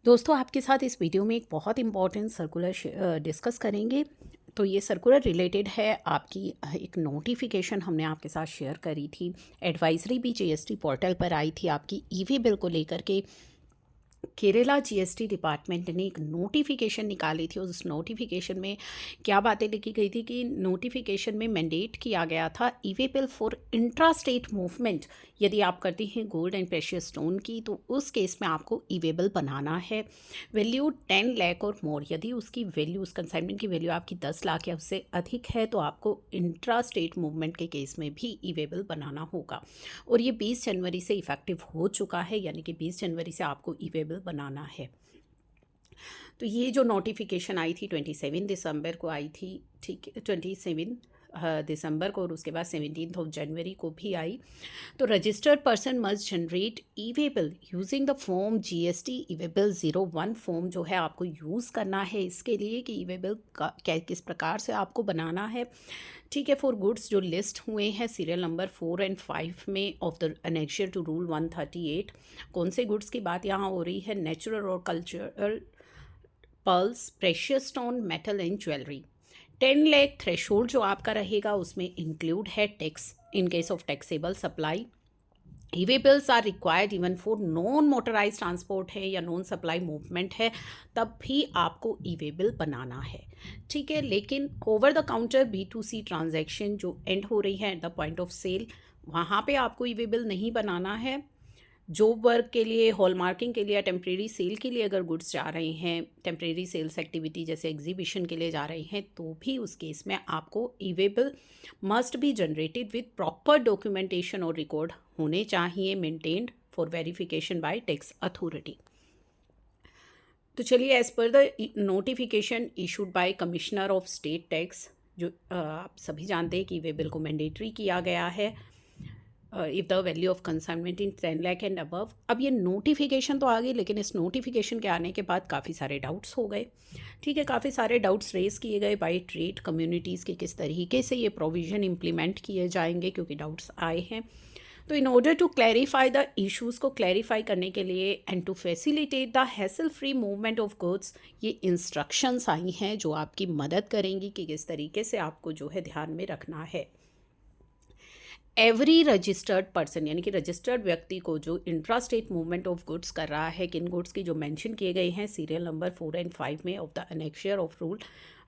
दोस्तों आपके साथ इस वीडियो में एक बहुत इम्पॉर्टेंट सर्कुलर डिस्कस करेंगे। तो ये सर्कुलर रिलेटेड है आपकी एक नोटिफिकेशन हमने आपके साथ शेयर करी थी। एडवाइजरी भी जीएसटी पोर्टल पर आई थी आपकी ईवी बिल को लेकर के। केरला जीएसटी डिपार्टमेंट ने एक नोटिफिकेशन निकाली थी। उस नोटिफिकेशन में क्या बातें लिखी गई थी कि नोटिफिकेशन में मैंडेट किया गया था EV bill for intra state movement. यदि आप करती हैं गोल्ड एंड प्रेशियस स्टोन की तो उस केस में आपको ईवी बिल बनाना है। वैल्यू 10 लाख और मोर, यदि उसकी वैल्यू उस कंसाइनमेंट की वैल्यू आपकी 10 लाख या उससे अधिक है तो आपको इंट्रा स्टेट मूवमेंट के केस में भी ईवी बिल बनाना होगा। और ये 20 जनवरी से इफ़ेक्टिव हो चुका है, यानी कि 20 जनवरी से आपको ईवे बिल बनाना है। तो ये जो नोटिफिकेशन आई थी 27 दिसंबर को आई थी, ठीक है, 27 दिसंबर को, और उसके बाद 17 जनवरी को भी आई। तो registered person must generate e-way bill using the form GST e-way bill 01 form जो है आपको यूज़ करना है इसके लिए कि ईवे बिल का किस प्रकार से आपको बनाना है। ठीक है, फॉर गुड्स जो लिस्ट हुए हैं सीरियल नंबर 4 एंड 5 में of the annexure to rule 138। कौन से गुड्स की बात यहाँ हो रही है? नेचुरल और cultural pearls, precious stone, metal and jewellery. 10 lakh threshold जो आपका रहेगा उसमें इंक्लूड है tax in case of taxable supply. E way bills are required even for non motorise transport है या नॉन सप्लाई मूवमेंट है, तब भी आपको ईवे बिल बनाना है। ठीक है, लेकिन over the counter B2C transaction जो एंड हो रही है at the point of sale, वहाँ पे आपको ईवे बिल नहीं बनाना है। जॉब वर्क के लिए, हॉलमार्किंग के लिए या टेम्प्रेरी सेल के लिए अगर गुड्स जा रहे हैं, टेम्प्रेरी सेल्स एक्टिविटी जैसे एग्जीबिशन के लिए जा रहे हैं, तो भी उस केस में आपको e way bill must be generated with proper documentation और रिकॉर्ड होने चाहिए maintained for verification by tax authority. तो चलिए, as per the notification issued by commissioner of state tax, जो आप सभी जानते हैं कि ईवे बिल को मैंडेटरी किया गया है if the value of consignment in 10 lakh and above. अब ये नोटिफिकेशन तो आ गई, लेकिन इस नोटिफिकेशन के आने के बाद काफ़ी सारे डाउट्स हो गए। ठीक है, काफ़ी सारे डाउट्स रेज किए गए बाय ट्रेड कम्युनिटीज़ के किस तरीके से ये प्रोविज़न इम्प्लीमेंट किए जाएंगे, क्योंकि डाउट्स आए हैं। तो in order to clarify the issues को क्लैरिफाई करने के लिए and to facilitate the hassle free movement of goods, ये इंस्ट्रक्शंस आई हैं जो आपकी मदद करेंगी कि किस तरीके से आपको जो है ध्यान में रखना है। एवरी रजिस्टर्ड पर्सन, यानी कि रजिस्टर्ड व्यक्ति को जो intra state movement of goods कर रहा है, किन गुड्स की जो मेंशन किए गए हैं सीरियल नंबर 4 एंड 5 में of the annexure of rule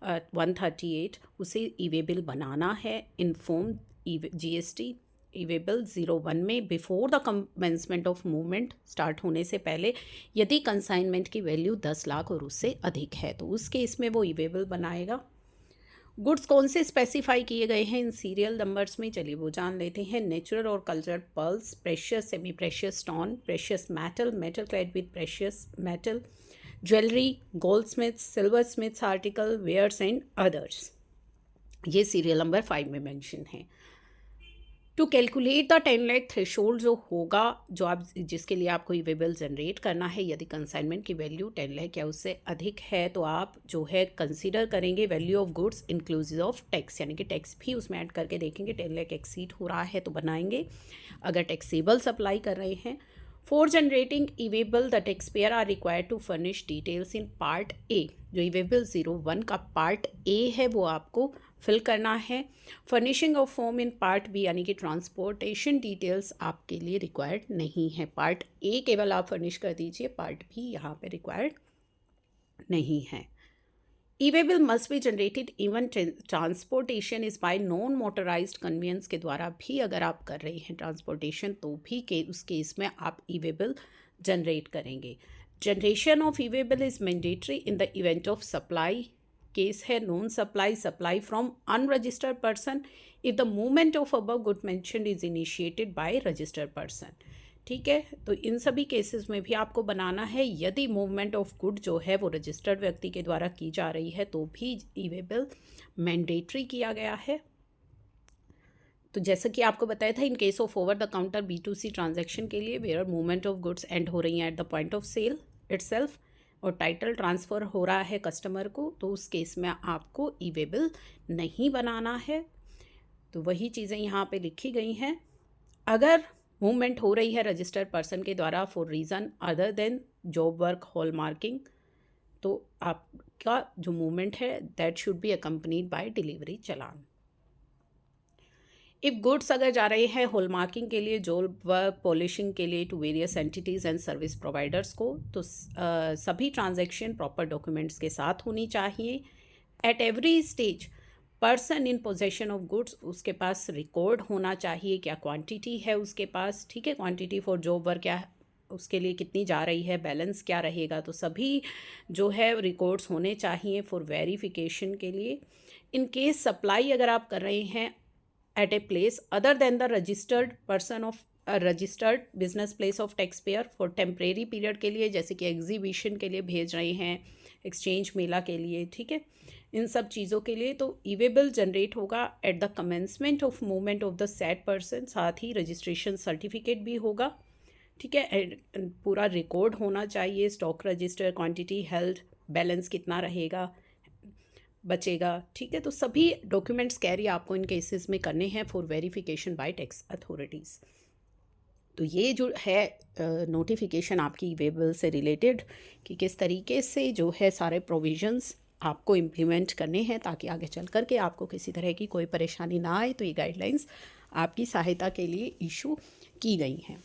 138, उसे ईवे बिल बनाना है in form GST e-way bill 01 में before the commencement of movement, start होने से पहले। यदि कंसाइनमेंट की वैल्यू 10 लाख और उससे अधिक है तो उस केस में वो ईवे बिल बनाएगा। गुड्स कौन से स्पेसिफाई किए गए हैं इन सीरियल नंबर्स में, चलिए वो जान लेते हैं। नेचुरल और cultural pearls, precious semi precious stone, precious metal, metal clad with precious metal, jewellery, gold smiths, silver smiths article, wares and others, ये सीरियल नंबर 5 में मेंशन है। To calculate the 10 lakh threshold जो होगा, जो आप जिसके लिए आपको ईवे बिल जनरेट करना है, यदि कंसाइनमेंट की वैल्यू 10 लाख या उससे अधिक है तो आप जो है कंसीडर करेंगे value of goods inclusive of tax, यानी कि टैक्स भी उसमें ऐड करके देखेंगे। 10 लाख एक्सीड हो रहा है तो बनाएंगे। अगर टैक्सेबल सप्लाई कर रहे हैं, for generating e way bill the tax payer are required to furnish details in part A, जो ईवे बिल 01 का पार्ट ए है वो आपको फिल करना है। Furnishing of form in part B, यानी कि ट्रांसपोर्टेशन डिटेल्स आपके लिए रिक्वायर्ड नहीं है। पार्ट ए केवल आप फर्निश कर दीजिए, पार्ट बी यहाँ पे रिक्वायर्ड नहीं है। E way bill must be generated even transportation is by non motorised conveyance के द्वारा भी अगर आप कर रहे हैं ट्रांसपोर्टेशन, तो भी उस केस में आप ईवे बिल जनरेट करेंगे। Generation of e way bill is mandatory in the event of supply, case है non supply, supply from unregistered person if the movement of above good mentioned is initiated by registered person. ठीक है, तो इन सभी cases में भी आपको बनाना है। यदि मूवमेंट ऑफ गुड जो है वो रजिस्टर्ड व्यक्ति के द्वारा की जा रही है तो भी ईवे बिल मैंडेटरी किया गया है। तो जैसा कि आपको बताया था, in case of over the counter B2C transaction के लिए where movement of goods end हो रही हैं at the point of sale itself और टाइटल ट्रांसफ़र हो रहा है कस्टमर को, तो उस केस में आपको ईवे बिल नहीं बनाना है। तो वही चीज़ें यहाँ पे लिखी गई हैं। अगर मूवमेंट हो रही है रजिस्टर्ड पर्सन के द्वारा for reason other than job work hall marking, तो आपका जो मूवमेंट है that should be accompanied by delivery challan. If goods अगर जा रहे हैं हॉलमार्किंग के लिए, जॉब वर्क पॉलिशिंग के लिए to various entities and service providers को, तो सभी ट्रांजैक्शन प्रॉपर डॉक्यूमेंट्स के साथ होनी चाहिए। At every stage person in possession of goods, उसके पास रिकॉर्ड होना चाहिए, क्या क्वांटिटी है उसके पास, ठीक है, क्वांटिटी फॉर जॉब वर्क क्या उसके लिए कितनी जा रही है, बैलेंस क्या रहेगा, तो सभी जो है रिकॉर्ड्स होने चाहिए फॉर वेरिफिकेशन के लिए। इन केस सप्लाई अगर आप कर रहे हैं at a place other than the registered person of a registered business place of taxpayer for temporary period के लिए, जैसे कि एग्जीबिशन के लिए भेज रहे हैं, एक्सचेंज मेला के लिए, ठीक है, इन सब चीज़ों के लिए, तो ईवेबल जनरेट होगा at the commencement of movement of the set person, साथ ही रजिस्ट्रेशन सर्टिफिकेट भी होगा, ठीक है, पूरा रिकॉर्ड होना चाहिए, stock register, quantity held, balance कितना रहेगा बचेगा, ठीक है, तो सभी डॉक्यूमेंट्स कैरी आपको इन केसेस में करने हैं for verification by tax authorities. तो ये जो है नोटिफिकेशन आपकी वेबल से रिलेटेड कि किस तरीके से जो है सारे प्रोविजंस आपको इम्प्लीमेंट करने हैं ताकि आगे चल कर के आपको किसी तरह की कोई परेशानी ना आए, तो ये गाइडलाइंस आपकी सहायता के लिए इशू की गई हैं।